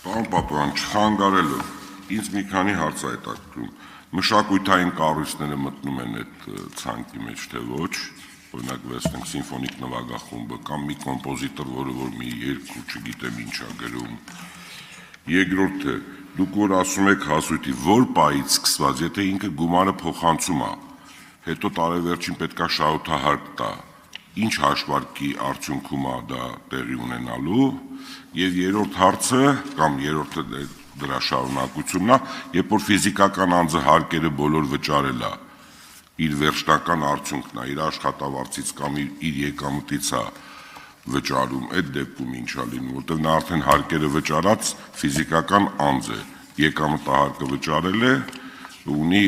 Պարոն Պապյան, չխանգարելով, ինձ մի քանի հարց է հետաքրքրում։ Մշակութային կառույցները մտնում են այդ ցանկի մեջ, թե ոչ, օրինակ վերցնենք սիմֆոնիկ նվագախումբը կամ մի կոմպոզիտոր, որը որ մի երկու, չգիտեմ ինչ է գրում։ Երկրորդը, դուք որ ասում եք հասույթի, որ պահից սկսված, եթե ինքը գումարը փոխանցում է, հետո տարեվերջին պետք է շահութահարկ տա, ինչ հաշվարկի արդյունքում է դա տեղի ունենալու, եւ երրորդ հարցը կամ երրորդը դրա շարունակությունն է, երբ որ ֆիզիկական անձը հարկերը բոլոր վճարել է, իր վերջնական արդյունքն է, իր աշխատավարձից կամ իր եկամտից է վճարում, այդ դեպքում ինչ է լինում, որտեղ նա արդեն հարկերը վճարած ֆիզիկական անձ է, եկամտահարկը վճարել է, ունի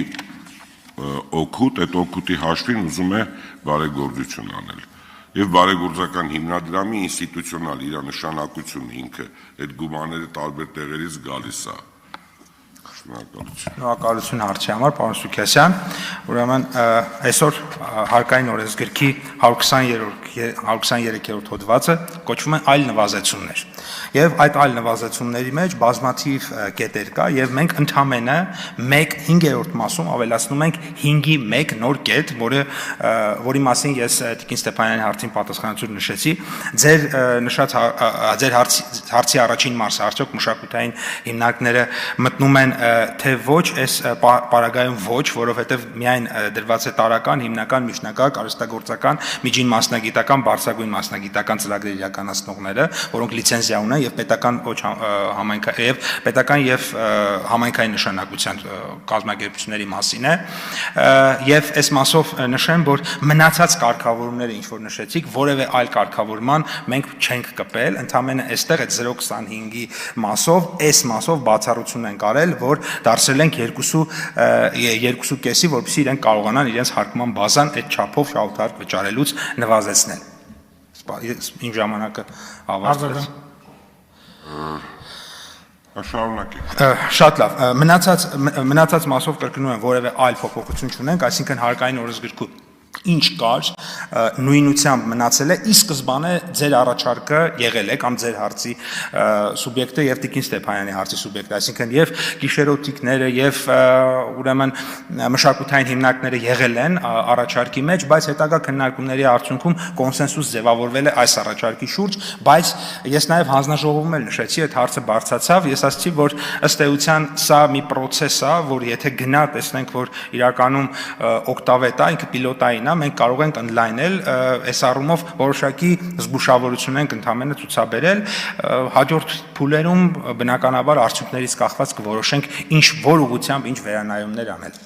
օգուտ, այդ օգուտի հաշվին ուզում է բարեգործություն անել։ Եվ բարեգործական հիմնադրամի ինստիտուցիոնալ իր նշանակությունը ինքը այդ գումարները տարբեր տեղերից գալիս է։ Շնորհակալություն հարցի համար, պարոն Սուքիասյան։ Ուրեմն այսօր հարկային օրենսգրքի 123-րդ հոդվածը կոչվում է այլ նվազեցումներ։ Եվ այդ այլ նվազեցումների մեջ բազմաթիվ կետեր կա, եւ մենք ընդամենը 5-րդ մասում ավելացնում ենք 5-1 նոր կետ, որի մասին ես Տիկին Ստեփանյանի հարցին պատասխանատվություն նշեցի։ Ձեր նշած ձեր հարցի առաջին մասը, արդյոք մշակութային հիմնարկները մտնում են թե ոչ, այս պարագայում ոչ, որովհետև միայն դրված է տարական, հիմնական, միջնակարգ, արհեստագործական, միջին մասնագիտական, բարձրագույն մասնագիտական ծրագրեր իրականացնողները, որոնք լիցենզիա ունեն եւ պետական եւ համայնքային նշանակության կազմակերպությունների մասին է, եւ այս մասով նշեմ, որ մնացած կարգավորումները, ինչ որ նշեցիք, որևէ այլ կարգավորման մենք չենք կպել, ընդամենը այստեղ այդ 0.25-ի մասով, այս մասով բացառություն ենք արել, որ դարձրել ենք 2.5-ի, որպեսզի իրենք կարողանան իրենց հարկման բազան այդ չափով շահութահարկ վճարելուց նվազեցնել։ Իմ ժամանակը ավարտվեց։ Շարունակեք։ Շատ լավ։ Մնացած մասով կրկնում եմ, որևէ այլ փոփոխություն չունենք, այսինքն հարկային օրենսգրքում ինչ կար, նույնությամբ մնացել է, ի սկզբանե ձեր առաջարկը եղել է կամ ձեր հարցի սուբյեկտը եւ Տիկին Ստեփանյանի հարցի սուբյեկտը, այսինքն եւ գիշերօթիկները եւ ուրեմն մշակութային հիմնարկները եղել են առաջարկի մեջ, բայց հետագա քննարկումների արդյունքում կոնսենսուս ձևավորվել է այս առաջարկի շուրջ, բայց ես նաեւ հանձնաժողովում էլ նշեցի, այդ հարցը բարձրացավ, ես ասացի, որ ըստ էության սա մի process է, որ եթե գնա տեսնենք, որ իրականում օկտավետ է, ինքը պիլոտային է, մենք կարող ենք ընդլայնել, այս առումով որոշակի զգուշավորություն ենք ընդամենը ցուցաբերել, հաջորդ փուլերում բնականաբար արդյունքներից կախված կորոշենք ինչ որ ուղղությամբ ինչ վերանայումներ անել։